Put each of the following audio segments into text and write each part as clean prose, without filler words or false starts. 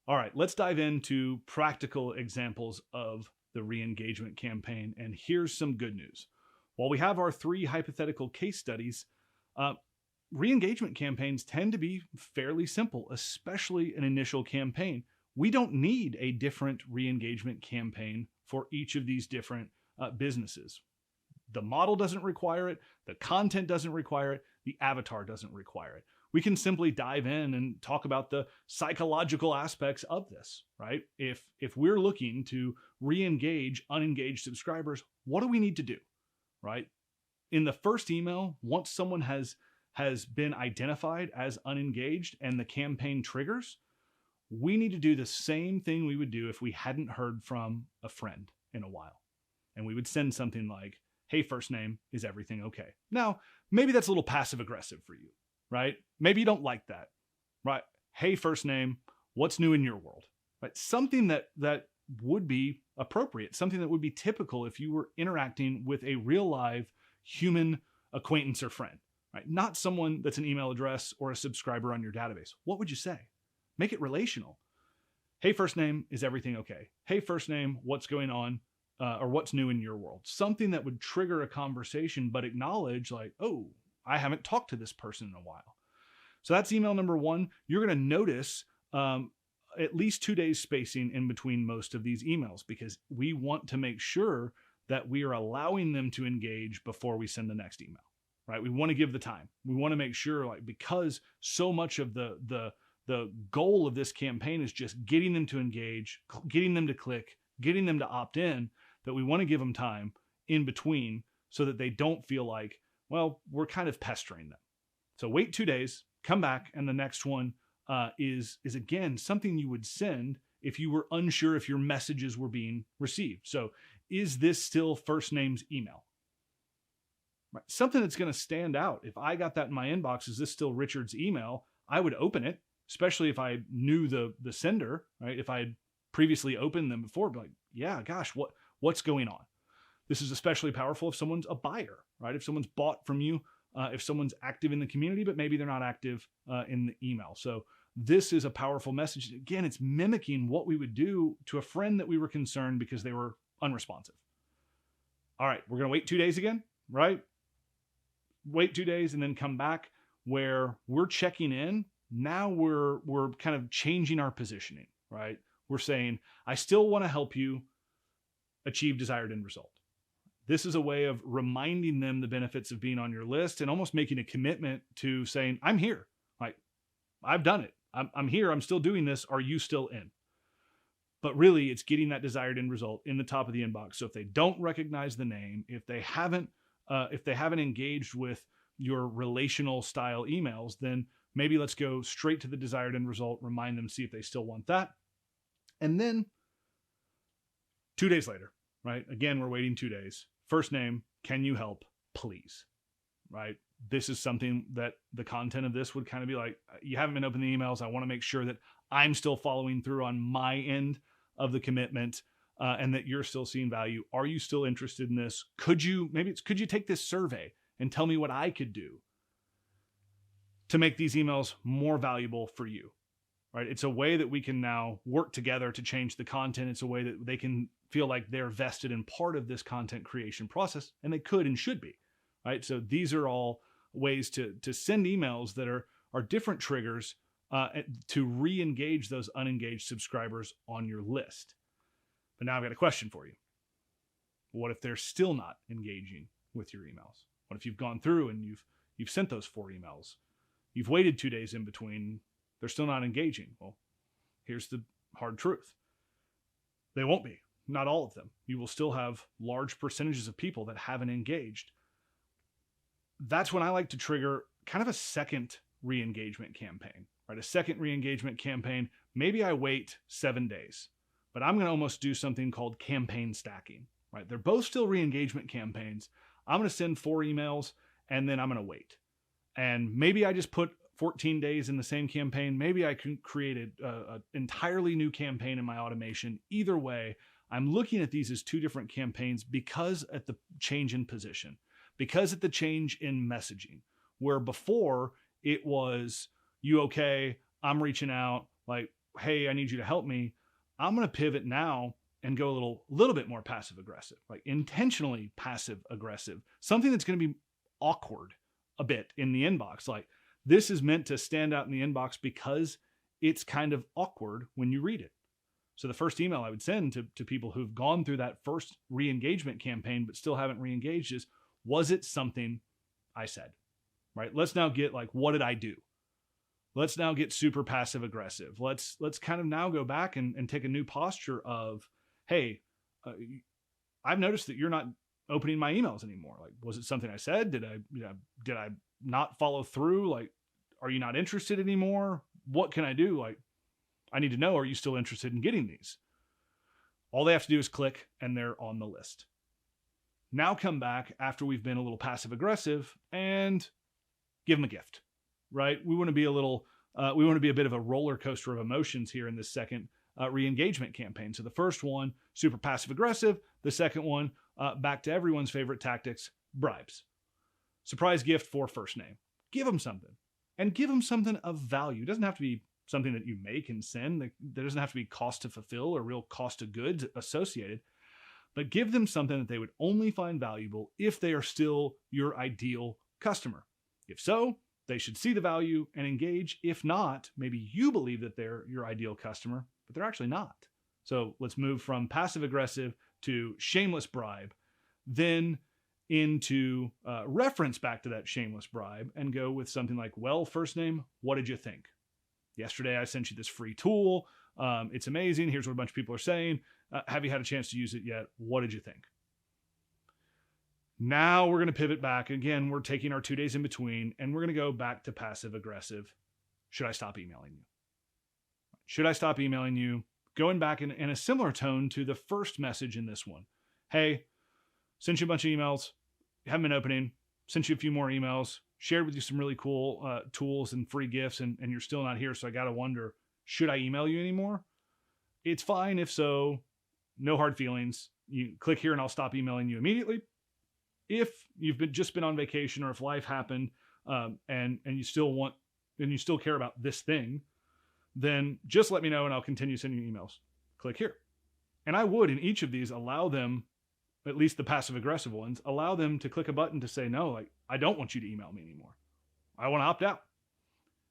All right, let's dive into practical examples of the re-engagement campaign. And here's some good news. While we have our 3 hypothetical case studies, uh, re-engagement campaigns tend to be fairly simple, especially an initial campaign. We don't need a different re-engagement campaign for each of these different businesses. The model doesn't require it, the content doesn't require it, the avatar doesn't require it. We can simply dive in and talk about the psychological aspects of this, right? If we're looking to re-engage unengaged subscribers, what do we need to do, right? In the first email, once someone has been identified as unengaged and the campaign triggers, we need to do the same thing we would do if we hadn't heard from a friend in a while. And we would send something like, hey, first name, is everything okay? Now, maybe that's a little passive aggressive for you, right? Maybe you don't like that, right? Hey, first name, what's new in your world? Right? Something that would be appropriate, something that would be typical if you were interacting with a real live human acquaintance or friend, right? Not someone that's an email address or a subscriber on your database. What would you say? Make it relational. Hey, first name, is everything okay? Hey, first name, what's going on? Or what's new in your world? Something that would trigger a conversation, but acknowledge like, oh, I haven't talked to this person in a while. So that's email number 1. You're going to notice at least 2 days spacing in between most of these emails, because we want to make sure that we are allowing them to engage before we send the next email, right? We want to give the time. We want to make sure, like, because so much of the goal of this campaign is just getting them to engage, getting them to click, getting them to opt in, that we want to give them time in between so that they don't feel like, well, we're kind of pestering them. So wait 2 days, come back, and the next one is again something you would send if you were unsure if your messages were being received. So is this still first name's email? Right. Something that's going to stand out. If I got that in my inbox, is this still Richard's email? I would open it, especially if I knew the sender, right? If I had previously opened them before, be like, yeah, gosh, what's going on? This is especially powerful if someone's a buyer, right? If someone's bought from you, if someone's active in the community, but maybe they're not active in the email. So this is a powerful message. Again, it's mimicking what we would do to a friend that we were concerned because they were unresponsive. All right, we're going to wait 2 days again, right? Wait 2 days and then come back where we're checking in. Now we're kind of changing our positioning, right? We're saying, I still want to help you achieve desired end result. This is a way of reminding them the benefits of being on your list and almost making a commitment to saying, I'm here. Like, I've done it. I'm here. I'm still doing this. Are you still in? But really, it's getting that desired end result in the top of the inbox. So if they don't recognize the name, if they haven't engaged with your relational style emails, then maybe let's go straight to the desired end result, remind them, see if they still want that. And then 2 days later, right? Again, we're waiting 2 days. First name, can you help, please? Right? This is something that the content of this would kind of be like, you haven't been opening the emails. I want to make sure that I'm still following through on my end of the commitment and that you're still seeing value. Are you still interested in this? Could you take this survey and tell me what I could do to make these emails more valuable for you? Right? It's a way that we can now work together to change the content. It's a way that they can feel like they're vested in part of this content creation process, and they could and should be, right? So these are all ways to send emails that are different triggers to re-engage those unengaged subscribers on your list. But now I've got a question for you. What if they're still not engaging with your emails? What if you've gone through and you've sent those 4 emails? You've waited 2 days in between. They're still not engaging. Well, here's the hard truth. They won't be. Not all of them. You will still have large percentages of people that haven't engaged. That's when I like to trigger kind of a second re-engagement campaign, right? A second re-engagement campaign. Maybe I wait 7 days, but I'm going to almost do something called campaign stacking, right? They're both still re-engagement campaigns. I'm going to send 4 emails and then I'm going to wait. And maybe I just put 14 days in the same campaign. Maybe I can create an entirely new campaign in my automation. Either way, I'm looking at these as 2 different campaigns because at the change in position, because at the change in messaging, where before it was, you okay, I'm reaching out, like, hey, I need you to help me, I'm going to pivot now and go a little bit more passive aggressive, like intentionally passive aggressive, something that's going to be awkward a bit in the inbox. Like, this is meant to stand out in the inbox because it's kind of awkward when you read it. So the first email I would send to people who've gone through that first re-engagement campaign but still haven't re-engaged is, was it something I said? Right? Let's now get like, what did I do? Let's now get super passive aggressive. Let's kind of now go back and take a new posture of, hey, I've noticed that you're not opening my emails anymore. Like, was it something I said? Did I not follow through? Like, are you not interested anymore? What can I do? Like, I need to know, are you still interested in getting these? All they have to do is click and they're on the list. Now come back after we've been a little passive aggressive and give them a gift, right? We want to be a bit of a roller coaster of emotions here in this second re-engagement campaign. So the first one, super passive aggressive. The second one, back to everyone's favorite tactics, bribes. Surprise gift for first name. Give them something, and give them something of value. It doesn't have to be something that you make and send. There doesn't have to be cost to fulfill or real cost of goods associated, but give them something that they would only find valuable if they are still your ideal customer. If so, they should see the value and engage. If not, maybe you believe that they're your ideal customer, but they're actually not. So let's move from passive aggressive to shameless bribe, then into reference back to that shameless bribe and go with something like, well, first name, what did you think? Yesterday, I sent you this free tool. It's amazing. Here's what a bunch of people are saying. Have you had a chance to use it yet? What did you think? Now we're going to pivot back. Again, we're taking our 2 days in between, and we're going to go back to passive aggressive. Should I stop emailing you? Should I stop emailing you? Going back in a similar tone to the first message in this one. Hey, sent you a bunch of emails. Haven't been opening. Sent you a few more emails. Shared with you some really cool tools and free gifts, and you're still not here. So I got to wonder, should I email you anymore? It's fine if so. No hard feelings. You click here and I'll stop emailing you immediately. If you've just been on vacation, or if life happened and you still care about this thing, then just let me know and I'll continue sending you emails. Click here. And I would, in each of these, allow them, at least the passive aggressive ones, allow them to click a button to say, no, like, I don't want you to email me anymore. I want to opt out.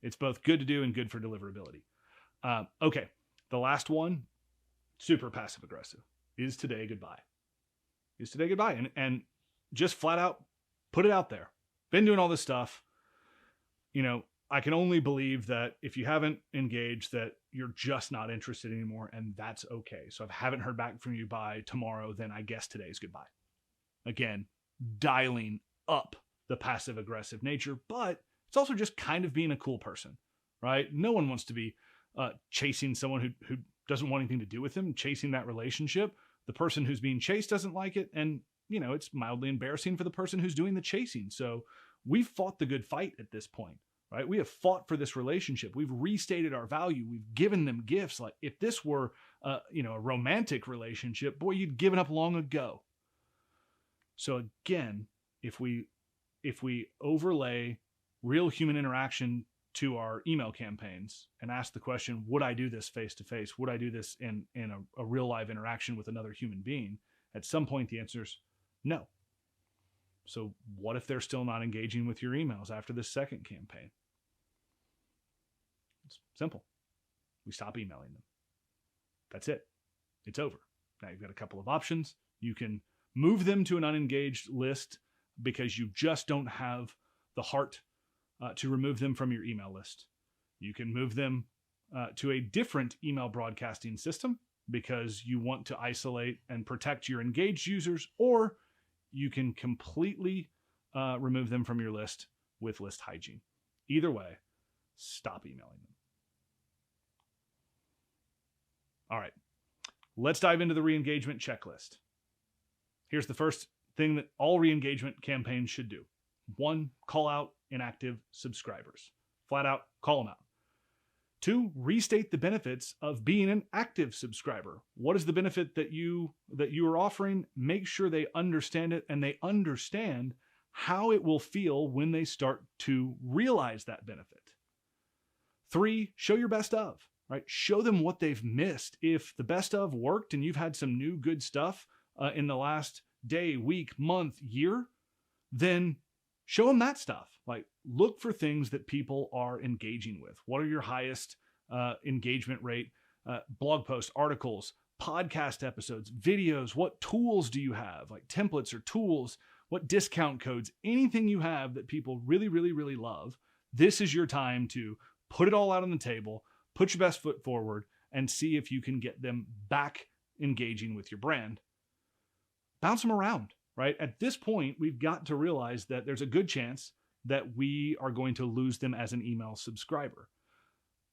It's both good to do and good for deliverability. Okay. The last one, super passive aggressive, is today goodbye. Is today goodbye. And just flat out put it out there. Been doing all this stuff. I can only believe that if you haven't engaged, that you're just not interested anymore, and that's okay. So if I haven't heard back from you by tomorrow, then I guess today's goodbye. Again, dialing up the passive aggressive nature, but it's also just kind of being a cool person, right? No one wants to be chasing someone who doesn't want anything to do with them, chasing that relationship. The person who's being chased doesn't like it, and it's mildly embarrassing for the person who's doing the chasing. So we've fought the good fight at this point. Right? We have fought for this relationship. We've restated our value. We've given them gifts. Like, if this were, a romantic relationship, boy, you'd given up long ago. So again, if we overlay real human interaction to our email campaigns and ask the question, would I do this face to face? Would I do this in a real live interaction with another human being? At some point, the answer is no. So what if they're still not engaging with your emails after this second campaign? It's simple. We stop emailing them. That's it. It's over. Now you've got a couple of options. You can move them to an unengaged list because you just don't have the heart to remove them from your email list. You can move them to a different email broadcasting system because you want to isolate and protect your engaged users, or you can completely remove them from your list with list hygiene. Either way, stop emailing them. All right, let's dive into the re-engagement checklist. Here's the first thing that all re-engagement campaigns should do. 1, call out inactive subscribers. Flat out, call them out. 2, restate the benefits of being an active subscriber. What is the benefit that you are offering? Make sure they understand it, and they understand how it will feel when they start to realize that benefit. 3, show your best of. right? Show them what they've missed. If the best of worked and you've had some new good stuff in the last day, week, month, year, then show them that stuff. Like, look for things that people are engaging with. What are your highest engagement rate blog posts, articles, podcast episodes, videos? What tools do you have, like templates or tools? What discount codes? Anything you have that people really, really, really love. This is your time to put it all out on the table, put your best foot forward, and see if you can get them back engaging with your brand. Bounce them around, right? At this point, we've got to realize that there's a good chance that we are going to lose them as an email subscriber.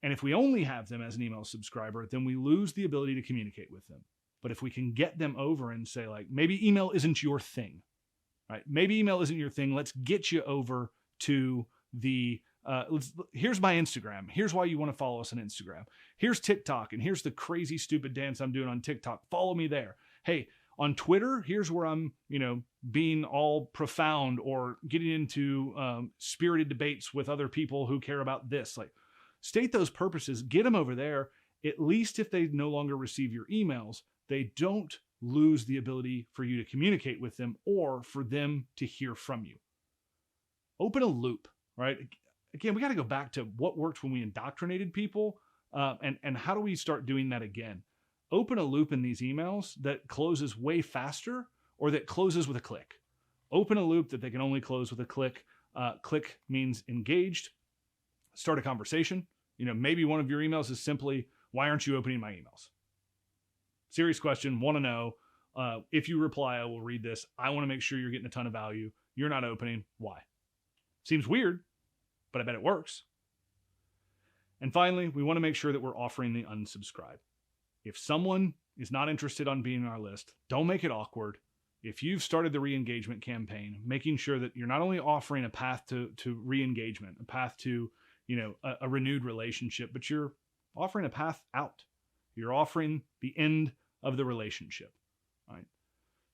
And if we only have them as an email subscriber, then we lose the ability to communicate with them. But if we can get them over and say, like, maybe email isn't your thing, right? Maybe email isn't your thing. Let's get you over to the, here's my Instagram. Here's why you want to follow us on Instagram. Here's TikTok, and here's the crazy, stupid dance I'm doing on TikTok. Follow me there. Hey, on Twitter, here's where I'm, being all profound or getting into spirited debates with other people who care about this. Like, state those purposes, get them over there. At least if they no longer receive your emails, they don't lose the ability for you to communicate with them or for them to hear from you. Open a loop, right? Again, we got to go back to what worked when we indoctrinated people, and how do we start doing that again? Open a loop in these emails that closes way faster or that closes with a click. Open a loop that they can only close with a click. Click means engaged. Start a conversation. Maybe one of your emails is simply, why aren't you opening my emails? Serious question, want to know. If you reply, I will read this. I want to make sure you're getting a ton of value. You're not opening. Why? Seems weird, but I bet it works. And finally, we want to make sure that we're offering the unsubscribe. If someone is not interested on being on our list, don't make it awkward. If you've started the re-engagement campaign, making sure that you're not only offering a path to re-engagement, a path to a renewed relationship, but you're offering a path out. You're offering the end of the relationship. All right.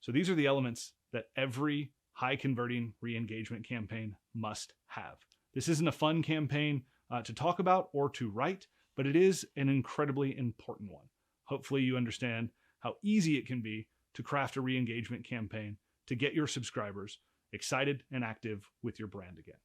So these are the elements that every high converting re-engagement campaign must have. This isn't a fun campaign to talk about or to write, but it is an incredibly important one. Hopefully you understand how easy it can be to craft a re-engagement campaign to get your subscribers excited and active with your brand again.